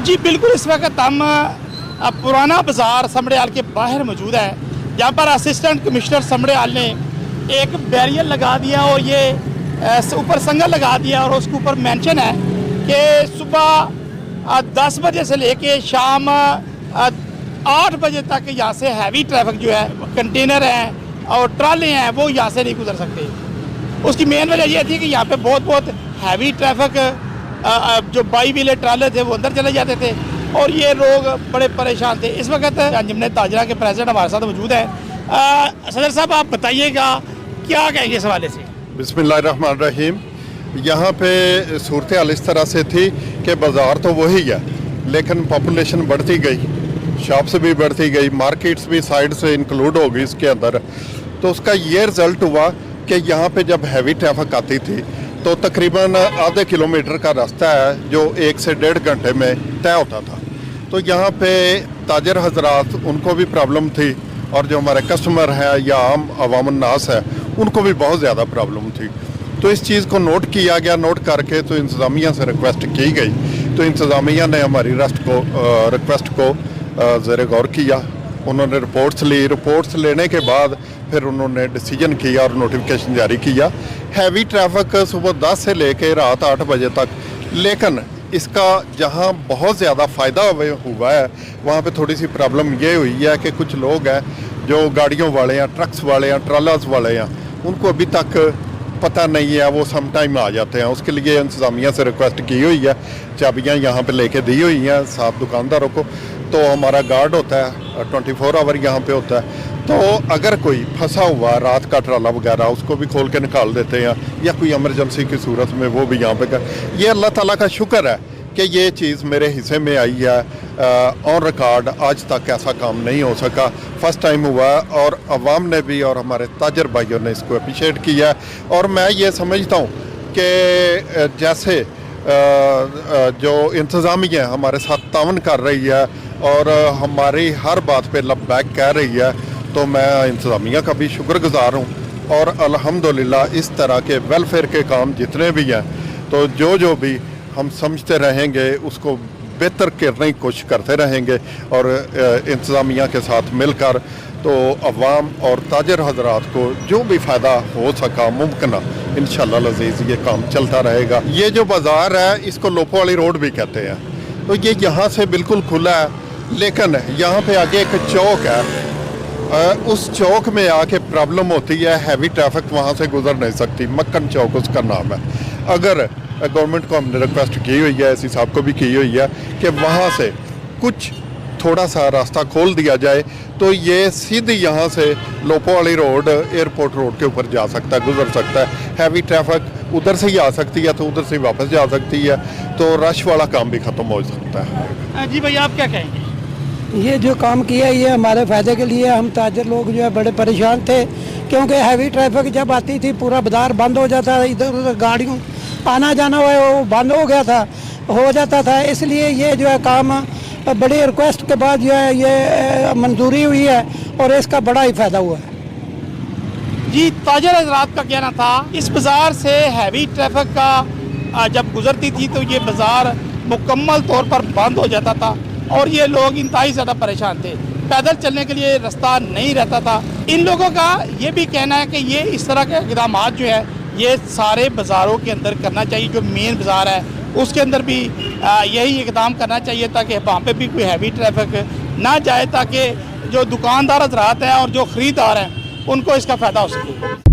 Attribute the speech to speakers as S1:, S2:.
S1: जी बिल्कुल, इस वक्त हम पुराना बाज़ार समड़ियाल के बाहर मौजूद है, जहाँ पर असिस्टेंट कमिश्नर समड़ियाल ने एक बैरियर लगा दिया और ये ऊपर संगल लगा दिया और उसके ऊपर मेंशन है कि सुबह 10 बजे से लेके शाम 8 बजे तक यहाँ से हैवी ट्रैफिक जो है, कंटेनर हैं और ट्राले हैं, वो यहाँ से नहीं गुजर सकते। उसकी मेन वजह ये थी कि यहाँ पे बहुत हैवी ट्रैफिक जो बाई व्हीलर ट्राले थे वो अंदर चले जाते थे और ये लोग बड़े परेशान थे। इस वक्त अंजुमन ताजरा के प्रेसिडेंट हमारे साथ मौजूद हैं। सदर साहब, आप बताइएगा क्या कहेंगे इस हवाले से?
S2: बिस्मिल्लाहिर्रहमानिर्रहीम। यहाँ पे सूरत हाल इस तरह से थी कि बाज़ार तो वही है, लेकिन पॉपुलेशन बढ़ती गई, शॉप्स भी बढ़ती गई, मार्केट्स भी साइड से इंक्लूड हो गई इसके अंदर। तो उसका ये रिज़ल्ट हुआ कि यहाँ पे जब हैवी ट्रैफिक आती थी तो तकरीबन आधे किलोमीटर का रास्ता है जो 1 से 1.5 घंटे में तय होता था। तो यहाँ पे ताजर हजरात, उनको भी प्रॉब्लम थी और जो हमारे कस्टमर हैं या आम अवाम-उन-नास है उनको भी बहुत ज़्यादा प्रॉब्लम थी। तो इस चीज़ को नोट किया गया, नोट करके तो इंतज़ामिया से रिक्वेस्ट की गई। तो इंतज़ामिया ने हमारी रिक्वेस्ट को ज़ेर गौर किया, उन्होंने रिपोर्ट्स ली। रिपोर्ट्स लेने के बाद फिर उन्होंने डिसीजन किया और नोटिफिकेशन जारी किया। हैवी ट्रैफिक सुबह 10 से लेके रात 8 बजे तक, लेकिन इसका जहां बहुत ज़्यादा फ़ायदा हुआ है वहां पे थोड़ी सी प्रॉब्लम ये हुई है कि कुछ लोग हैं जो गाड़ियों वाले हैं, ट्रक्स वाले हैं, ट्रालास वाले हैं, उनको अभी तक पता नहीं है, वो सम टाइम आ जाते हैं। उसके लिए इंतज़ामिया से रिक्वेस्ट की हुई है, चाबियाँ यहाँ पे लेके दी हुई हैं साथ दुकानदारों को। तो हमारा गार्ड होता है 24 आवर यहाँ पे होता है। तो अगर कोई फंसा हुआ रात का ट्राला वगैरह, उसको भी खोल के निकाल देते हैं, या कोई इमरजेंसी की सूरत में वो भी यहाँ पे ये अल्लाह ताला का शुक्र है कि ये चीज़ मेरे हिस्से में आई है। ऑन रिकॉर्ड आज तक ऐसा काम नहीं हो सका, फर्स्ट टाइम हुआ और अवाम ने भी और हमारे ताजर भाइयों ने इसको अप्रिशिएट किया। और मैं ये समझता हूँ कि जैसे जो इंतज़ामिया हमारे साथ तावन कर रही है और हमारी हर बात पे लबैक कह रही है, तो मैं इंतज़ामिया का भी शुक्रगुज़ार हूँ। और अल्हम्दुलिल्लाह इस तरह के वेलफेयर के काम जितने भी हैं, तो जो भी हम समझते रहेंगे उसको बेहतर करने की कोशिश करते रहेंगे और इंतज़ामिया के साथ मिलकर तो अवाम और ताजर हजरात को जो भी फ़ायदा हो सका मुमकिन इंशाअल्लाह अज़ीज़ ये काम चलता रहेगा। ये जो बाज़ार है इसको लोपो वाली रोड भी कहते हैं। तो ये यहाँ से बिल्कुल खुला है, लेकिन यहाँ पे आगे एक चौक है, उस चौक में आके प्रॉब्लम होती है, हैवी ट्रैफिक वहाँ से गुजर नहीं सकती। मक्खन चौक उसका नाम है। अगर गवर्नमेंट को हमने रिक्वेस्ट की हुई है, एसी साहब को भी की हुई है कि वहाँ से कुछ थोड़ा सा रास्ता खोल दिया जाए तो ये सीधी यहाँ से लोपो वाली रोड एयरपोर्ट रोड के ऊपर जा सकता है, गुजर सकता है। हैवी ट्रैफिक उधर से ही आ सकती है तो उधर से वापस जा सकती है, तो रश वाला काम भी ख़त्म हो सकता है।
S1: जी भैया, आप क्या कहेंगे?
S3: ये जो काम किया ये हमारे फ़ायदे के लिए। हम ताजर लोग जो है बड़े परेशान थे, क्योंकि हैवी ट्रैफिक जब आती थी पूरा बाजार बंद हो जाता था, इधर उधर गाड़ियों आना जाना वो बंद हो जाता था। इसलिए ये जो है काम बड़ी रिक्वेस्ट के बाद जो है ये मंजूरी हुई है और इसका बड़ा ही फ़ायदा हुआ है।
S1: जी, ताजर हजरात का कहना था इस बाज़ार से हैवी ट्रैफिक का जब गुजरती थी तो ये बाज़ार मुकम्मल तौर पर बंद हो जाता था और ये लोग इंतहाई ज़्यादा परेशान थे। पैदल चलने के लिए रास्ता नहीं रहता था। इन लोगों का ये भी कहना है कि ये इस तरह के इक़दाम जो है ये सारे बाज़ारों के अंदर करना चाहिए। जो मेन बाज़ार है उसके अंदर भी यही इक़दाम करना चाहिए ताकि वहाँ पे भी कोई हैवी ट्रैफिक ना जाए, ताकि जो दुकानदार हज़रात हैं और जो ख़रीदार हैं उनको इसका फ़ायदा हो सके।